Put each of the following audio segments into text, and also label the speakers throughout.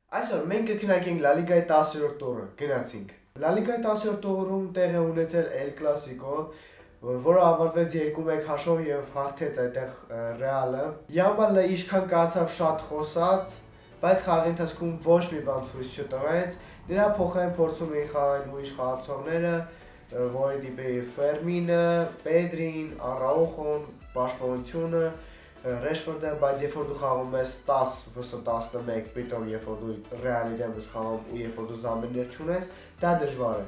Speaker 1: Այսօր մենք կքննարկենք Լա Լիգայի 10-րդ տուրը, գնացինք։ Լա Լիգայի 10-րդ տուրում տեղ է ունեցել El Clasico, որը ավարտվեց 2-1 հաշվով եւ հաղթեց այդտեղ Ռեալը։ Յամալը ինչքան կացավ շատ խոսած, բայց խաղի ընթացքում ոչ մի բան ցույց չտվեց։ Նրա փոխարեն փորձում էին խաղալ ուրիշ խաղացողները, որի տիպի Ֆերմինը, Պեդրին, Արաուխոն, պաշտպանությունը, Ռեշֆորդը, բայց երբ որ դու խաղում ես 10 vs 11, պիտոմ երբ որ դու Ռեալի դեմ ես խաղում ու երբ որ դու զամբիլներ չունես, դա դժվար է։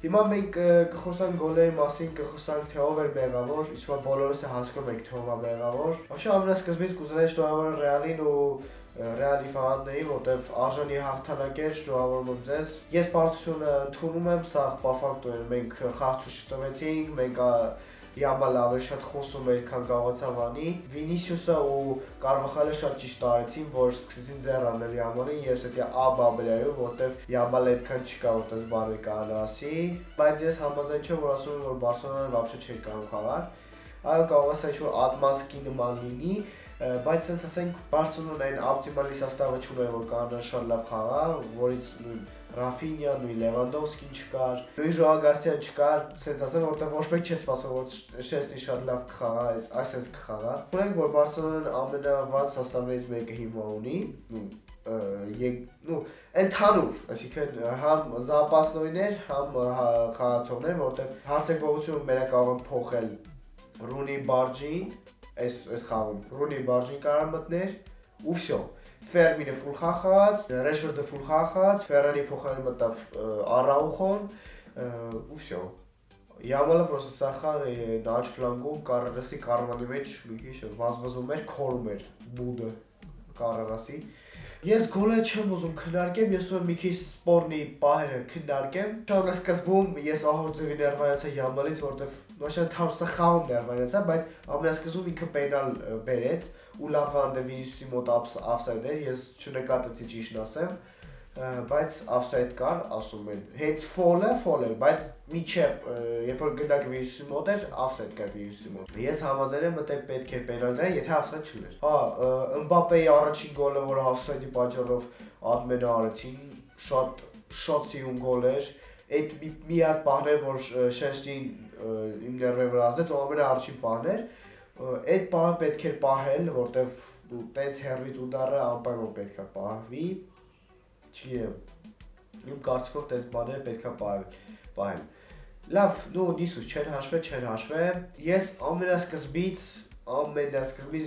Speaker 1: Հիմա մենք կխոսանք գոլերի մասին, կխոսանք թե ով էր մեղավոր, իսկ բոլորս է հասկանում եք թե ով է մեղավոր։ Вообще ամենասկզբից կուզենայի շնորհավորել Ռեալին ու Ռեալի ֆանատներին, որտեվ արժանի հաղթանակ էր, շնորհավորում եմ ձեզ։ Ես պարտությունը ընդունում եմ, սա պաֆակտո է, մենք խաղ չտվեցինք, մենք Յամալը ավելի շատ խոսում էր, քան կարողացավ անի։ Վինիսիուսը ու Կարվախալը շատ ճիշտ արեցին, որ սկսեցին ձեռ անել Յամալին, ես էդի աբաբրեայով, որտեվ Յամալը այդքան չկա, որտեղ բանը կանասի, բայց ես համաձայն չեմ, որ ասում եմ, որ Բարսելոնան вообще չէր կարող խաղալ։ Այո, կարող է ինչ-որ Ադմասկի նման լինի, բայց ցենց ասենք Բարսելոնան այն օպտիմալի սաստավը չուներ, որ կարող շատ լավ խաղա, որից Ռաֆինյա, նույն Լևանդովսկին չկար, նույն Ժոա Գարսիան չկար, ցենց ասեմ, որտեղ ոչ մեկ չի սպասում, որ Շեսնի շատ լավ կխաղա, այսպես կխաղա։ Ունենք, որ Բարսելոնան ամենավատ սաստավներից մեկը հիմա ունի, ընդհանուր, այսինքն համ զապասնոյներ, համ խաղացողներ, որտեղ հարցակողությունը մենակ կարող են փոխել Ռունի Բարջին, այս խաղում Ռունի Բարջին կարող մտներ ու վсё։ Ֆերմինը ֆուլ խաղաց, Ռեշֆորդը ֆուլ խաղաց, Ֆերանի փոխարեն մտավ Արաուխոն ու վсё։ Յամալը պրոստը սա խաղը նաչ ֆլանգում Կարերասի կարմանի մեջ մի քիչ վազվզում էր, քորում էր բուդը Կարերասի։ Ես գոլը չեմ ուզում քննարկեմ, ես ուզում եմ մի քիչ սպորնի պահերը քննարկեմ։ Շարունակ սկզբում ես ահորձովի ներվայացա Յամալից, որտեվ նույնիսկ թարսը խաղում ներվայացա, բայց ամենասկզբում ինքը պենալ բերեց ու լավ վանդը Վինիսիուսի մոտ օֆսայդ էր, ես չնկատեցի ճիշտն ասեմ, բայց օֆսայդ կար, ասում են։ Հենց ֆոլ էր, բայց միջև երբ որ գնդակ Վինիսիուսի մոտ էր, օֆսայդ կար Վինիսիուսի մոտ։ Ես համաձայն եմ, մտել պետք է պենալ դա, եթե օֆսայդ չլեր։ Հա, Ըմբապեի առաջին գոլը, որը օֆսայդի պատճառով Ադմենը արեցին, շատ սիրուն գոլ էր։ Այդ մի հատ բան էր, որ Շենշտին իմ ներվերը վրա ազդեց, ու ամենաառաջին բանն էր։ Այդ բանը պետք էր պահել, որտեվ դու տենց հերվից ուդարը անպայման պետք է պահվի։ Չգիտեմ։ Իմ կարծիքով տես բաները պետք է պահել։ Լավ, դու նիսուս չեն հաշվել։ Ես ամենասկզբից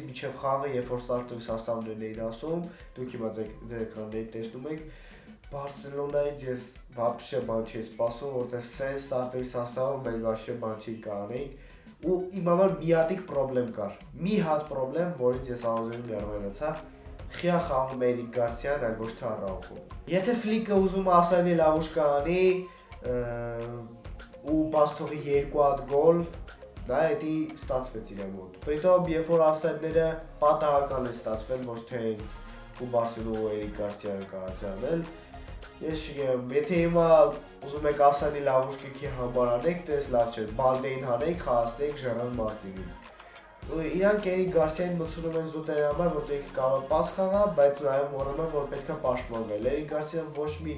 Speaker 1: մինչև խաղը, երբ որ ստարտովի սաստավներն էին ասում, դուք հիմա ձեր էկրաններին տեսնում եք, Բարսելոնայից ես вообще բան չի սպասում, որտեղ սեն ստարտովի սաստավը մենք вообще բան չի կանեինք։ Ու իմ համար մի հատիկ պրոբլեմ կար։ Մի հատ պրոբլեմ, որից ես ահազերում ներվայացա, խիա խաղում Էրիկ Գարսիան, այլ ոչ թե Արաուխոն։ Եթե Ֆլիկը ուզում է ասալի լավուշկա անի ու բաստողի 2 հատ գոլ, դա էդի ստացվեց իր մոտ։ Պրիտոմ երբ որ օֆսայդները պատահական է ստացվել, ոչ թե ու Բարսելոնու Էրիկ Գարսիան կարծանել։ Ես չգիտեմ, եթե հիմա ուզում եք օֆսայդի լավուշկի համար անեք, դες լավ չէ, Բալդեին հանեք, խաղացնեք Ժերան Մարտինին։ Իրանք Էրիկ Գարսիային մտցնում են զուտերի համար, որտեղ ինքը կարող է պաս խաղա, բայց նաև մոռանում են, որ պետք է պաշտպանվել։ Էրիկ Գարսիան ոչ մի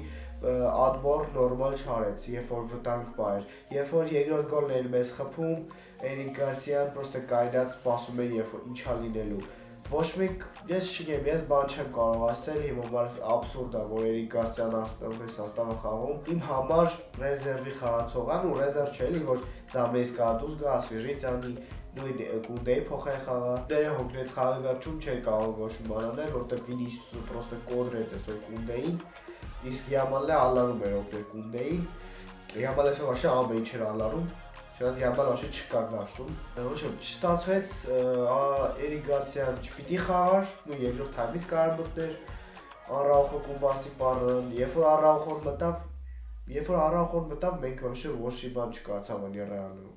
Speaker 1: ադբոր նորմալ չարեց, երբ որ վտանգ պահեր։ Երբ որ երկրորդ գոլն էր մեզ խփում, Էրիկ Գարսիան պրոստը կայնած սպասում էր, երբ որ ինչա լինելու։ Ոչ մեկ, ես չգիտեմ, ես բան չեմ կարող ասել, հիմա աբսուրդ է, որ Էրիկ Գարսիան ասպետպես հաստավը խաղում։ Իմ համար ռեզերվի խաղացողան ու ռեզերվ չէ, որ Զամեյս կատուս գա, Ասվիժից անի, նույն Կունդեի փոխել խաղա։ Դերը հոգնեց խաղի վերջում չէր կարող ոչ մի բան անել, որտեղ Վինիսիուսը պրոստը կոդրեց այսօր Կունդեին, իսկ Յամալը ալարում էր օգնել Կունդեին։ Յամալը вообще ամեն ինչ էր ալարում։ Շանս Յամալը вообще չկար դաշտում։ Ոչ չստացվեց, Էրիկ Գարսիան չպիտի խաղար, ու երկրորդ թայմից կարող մտներ Արաուխո Կումբասի պարն, երբ որ Արաուխոն մտավ, մենք вообще ոչ մի բան չկարծավ անի Ռեալը։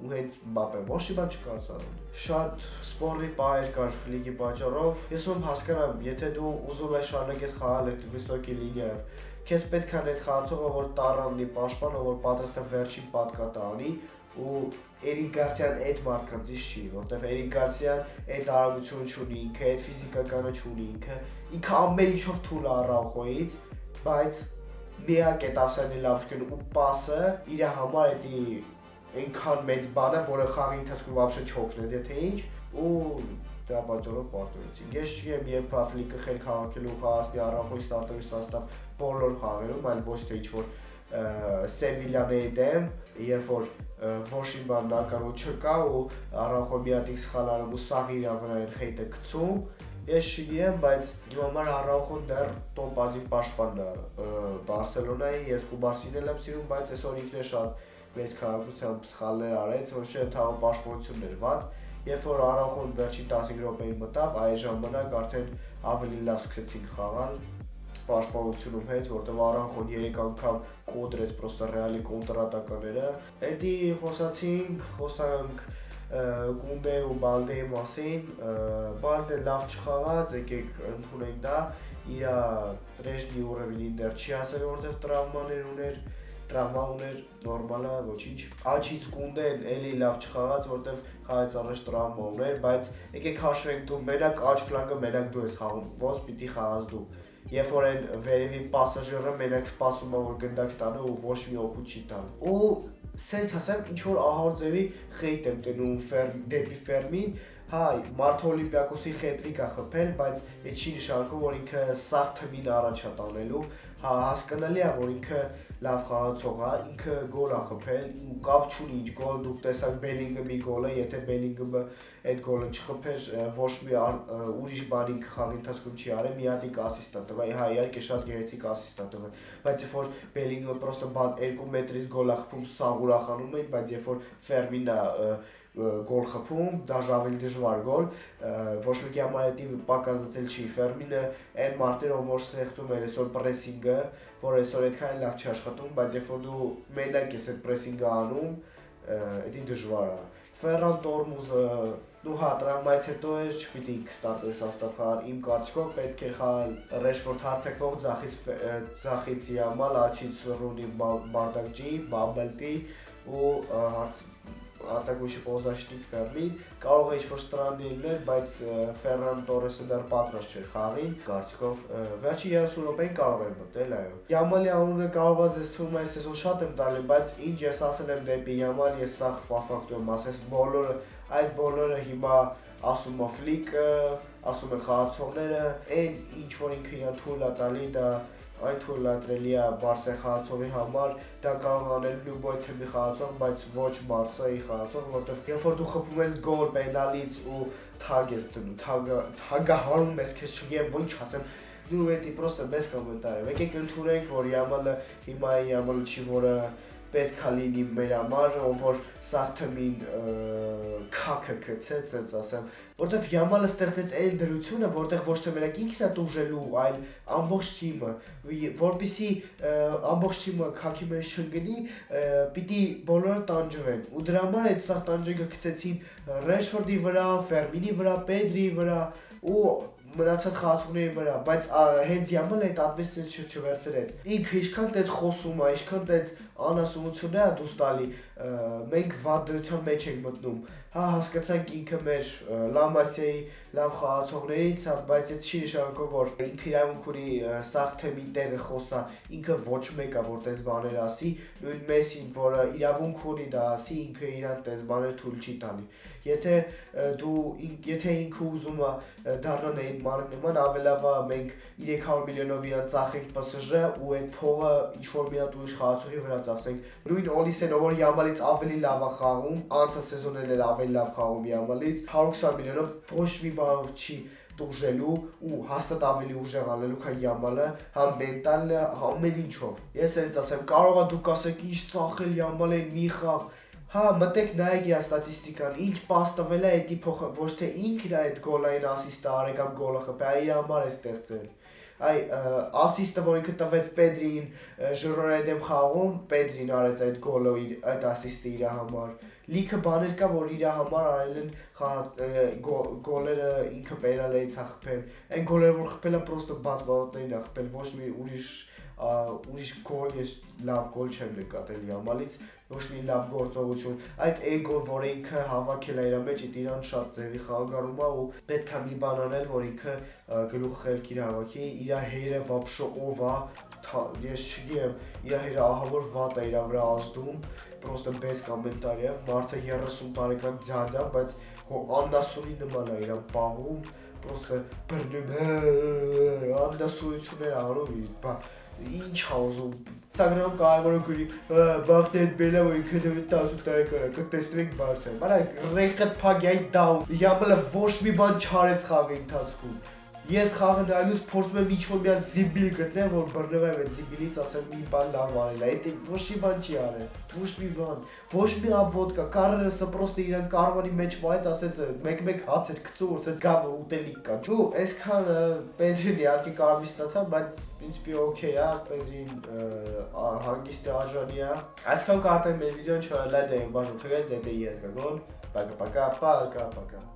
Speaker 1: Ու հենց Մբապեն ոչ մի բան չկարծավ։ Շատ սպորտի պահեր կար Ֆլիկի պատճառով։ Ես ում հասկանամ, եթե դու ուզում ես շարունակես խաղալ այդ վիսոկի լինիայով, քեզ պետք է այս խաղացողը, որ տառան լինի պաշտպանը, որ պատրաստ է վերջին պատկատը անի, ու Էրիկ Գարսիան այդ մարդկանցից չի, որտեվ Էրիկ Գարսիան այդ արագությունը չունի ինքը, այդ ֆիզիկականը չունի ինքը ամեն ինչով թույլ է Արաուխոյից, բայց միակ այդ ասանի լավ շկեն ու պասը իր համար էդի այնքան մեծ բան է, որը խաղի ընթացքում вообще չօգնեց, եթե ինչ, ու դրա պատճառով պարտվեցին։ Ես չգիտեմ, երբ Ֆլիկը խել քաղաքելու խաղացնի Արաուխոյի ստարտերի սաստավ բոլոր խաղերում, այլ ոչ թե ինչ-որ Սևիլյաների դեմ, երբ որ ոչ մի բան նակարու չկա ու Արաուխոյը մի հատ սխալ արում ու սաղ իր վրա են խեյտը գցում, ես չգիտեմ, բայց իմ համար Արաուխոն դեռ տոպազի պաշտպանն է Բարսելոնայի, ես Կուբարսին էլ եմ սիրում, բայց այսօր ինքն է շատ մեծ քանակությամբ սխալներ արեց, ոչ թե ընդհանուր պաշտպանությունն էր վատ, երբ որ Արաուխոն վերջին 15 րոպեին մտավ, այդ ժամանակ արդեն ավելի լավ սկսեցին խաղալ պաշտպանությունում հետ, որտեղ Արաուխոն 3 անգամ կոտրեց պրոստը ռեալի կոնտրատակաները։ Էդի խոսանք Կունդե ու Բալդեի մասին, Բալդե լավ չխաղաց, եկեք ընդունենք դա, իր ռեժնի ուռևին դեռ չի հասել, որտեղ տրավմա ուներ, նորմալ է, ոչինչ։ Աչից Կունդեն էլի լավ չխաղաց, որտեղ խաղից առաջ տրավմա ուներ, բայց եկեք հաշվենք դու մենակ աչ ֆլանգը մենակ դու ես խաղում, ոնց պիտի խաղաս դու։ Երբ որ այն վերևի պասաժիրը մենակ սպասում է, որ գնդակ ստանա ու ոչ մի օգուտ չի տալու։ Ու սենց ասեմ, ինչ-որ ահավոր ձևի խեյտ եմ տնում դեպի Ֆերմին, հա, մարդը Օլիմպիակոսի խետրիկ է խփել, բայց այդ չի նշանակում, որ ինքը սաղ թմին առաջ է տանելու, հա, հասկանալի է, որ ինքը լավ խաղացող է, ինքը գոլ է խփել, ու կապ չունի ինչ գոլ, դուք տեսաք Բելինգհամի գոլը, եթե Բելինգհամը այդ գոլը չխփեր, ոչ մի ուրիշ բան ինքը խաղի ընթացքում չի արել, մի հատիկ ասիստ է տվել, հա, իհարկե շատ գեղեցիկ ասիստ է տվել, բայց երբ որ Բելինգհամը պրոստը 2 մետրից գոլ է խփում, սաղ ուրախանում են, բայց երբ որ Ֆերմին է գոլ խփում, դաժե ավելի դժվար գոլ, ոչ մեկի համար դա պակասացել չի, Ֆերմինը այն մարդերը, որ ստեղծում էր այսօր պրեսինգը, որ այսօր այդքան լավ չի աշխատում, բայց երբ որ դու մենակ ես այդ պրեսինգը անում, դա դժվար է։ Ֆերրան Տորմուզը, դու հա տրավմայից հետո էր, չպիտի ստարտեր սաստավ խաղար, իմ կարծիքով պետք է խաղալ Ռեշֆորդ հարցակվող ձախից Յամալ, աչից Ռունի Բարդակջի, Բաբելտի ու атакующий полузащитник Ֆերմին, կարող է ինչ-որ странный լինել, բայց Ֆերրան Տորեսը դեռ պատրաստ չէր խաղին, կարծիքով վերջի 30 րոպեին կարող էր մտել, այո։ Յամալի անունը կարող է ձեզ թվում է այս սեզոն շատ եմ տալի, բայց ինչ ես ասել եմ դեպի Յամալ, ես սա ֆակտորում ասես այդ բոլորը հիմա ասում է Ֆլիկը, ասում են խաղացողները, այն ինչ որ ինքը իրան թույլ է տալի, դա այն թույլատրելի է Բարսայի խաղացողի համար, դա կարող անել լյուբոյ թեմի խաղացող, բայց ոչ Բարսայի խաղացող, որտեղ երբ որ դու խփում ես գոլ պենալից ու թագ ես դնում, թագահարում ես, քեզ չգիտեմ ինչ ասեմ, դու էդի պրոստը մեծ կոմենտար է։ Եկեք ընդունենք, որ Յամալը հիմա Յամալը չի, որը պետք է լինի մեր համար, ով որ սաղ թմին քաքը գցեց, ասենց ասեմ, որտեվ Յամալը ստեղծեց այն դրությունը, որտեղ ոչ թե մենակ ինքն է տուժելու, այլ ամբողջ թիմը, որպեսզի ամբողջ թիմը քաքի մեջ չընկնի, պիտի բոլորը տանջվեն։ Ու դրա համար այդ սաղ տանջիկը գցեցին Ռեշֆորդի վրա, Ֆերմինի վրա, Պեդրիի վրա ու մնացած խաղացողների վրա, բայց հենց Յամալը այդ ատվեստ չվերցրեց։ Ինքը ինչքան տենց խոսում է, ինչքան տենց անասունություններ է դուրս տալի, մենք վատ դրության մեջ ենք մտնում։ Հա, հասկացանք ինքը մեր Լամասիայի լավ խաղացողներից է, բայց այդ չի նշանակում, որ ինքը իրավունք ունի սաղ թեմի տեղը խոսա, ինքը ոչ մեկ է, որ տես բաներ ասի, նույն Մեսին, որը իրավունք ունի դա ասի, ինքը իրան տես բաներ թույլ չի տալի։ Եթե ինքը ուզում է դառնալ Նեյմարի նման, ավելի լավ է մենք 300 միլիոնով իրան ծախենք ՊՍԺ ու այդ փողը ինչ-որ մի հատ ուրիշ խաղացողի վրա ծախսենք։ Նույն Օլիսենը, որ Յամալից ավելի լավ է խաղում, անցած սեզոններն էլ ավելի լավ խաղում Յամալից, 120 միլիոնով ոչ մի բանով չի տուժելու ու հաստատ ավելի ուժեղ անելու, քան Յամալը, համ մենտալն է, ամեն ինչով։ Ես այնց ասեմ, կարող է դուք ասեք, ինչ ծախել Յամալը մի խաղ։ Հա, մտեք նայեք իր ստատիստիկան, ինչ պաս տվել է, էդի փոխը ոչ թե ինքն է այդ գոլային ասիստը արել կամ գոլը խփել, այլ իր համար է ստեղծել։ Այ ասիստը, որ ինքը տվեց Պեդրիին Ժիրոնայի դեմ խաղում, Պեդրին արեց այդ գոլը, այդ ասիստը իր համար։ լիքը բաներ կա, որ իր համար արել են գոլերը ինքը բերել է ցախփել։ Այն գոլերը որ խփել է պրոստը բաց վարոտներին է խփել, ոչ մի ուրիշ գոլ ես լավ գոլ չեմ նկատել Յամալից, ոչ մի լավ գործողություն։ Այդ էգոն, որ ինքը հավաքել է իր մեջ, իրան շատ ձևի խաղակարում է ու պետք է մի բան անել, որ ինքը գլուխ խելք իր հավաքի, իր հերը вообще ով է, ես չգիտեմ, իր հերը ահավոր վատ է իր վրա ազդում, պրոստը без կոմենտարիև, մարդը 30 տարեկան ձյադ է, բայց Անդասունի նման է իրան պահում, պրոստը բռնում անդասունություններ անում, ինչ հազում Instagram-ում կարևոր է գրի բախտետ բելա որ ինքը 18 տարեկան է, կտեսնենք Բարսեն, բայց ռեխտ փագյայի դաու, Յամալը ոչ մի բան չարեց խաղի ընթացքում։ Ես խաղը նայելուց փորձում եմ ինչ-որ մի զիբիլ գտնել, որ բռնվեմ այդ զիբիլից, ասեմ մի բան լավ արել է, դա ոչ մի բան չի արել, ոչ մի բան, ոչ մի աբոտկա, Կարերսը պրոստը իրան կարվանի մեջ մայեց, ասեց մեկ-մեկ հաց էր գցում, որ ասեց գավ ուտելիք կա։ Ու այսքան Պետրին իհարկե կարմիր ստացա, բայց ինձ օքեյ է, Պետրին հանգիստ արժանի է։ Այսքան կարդեմ մեր վիդեոն չորը լայք դեպի բաժան թողել, ձեթեի ես գոն, пока-пока, пока-пока։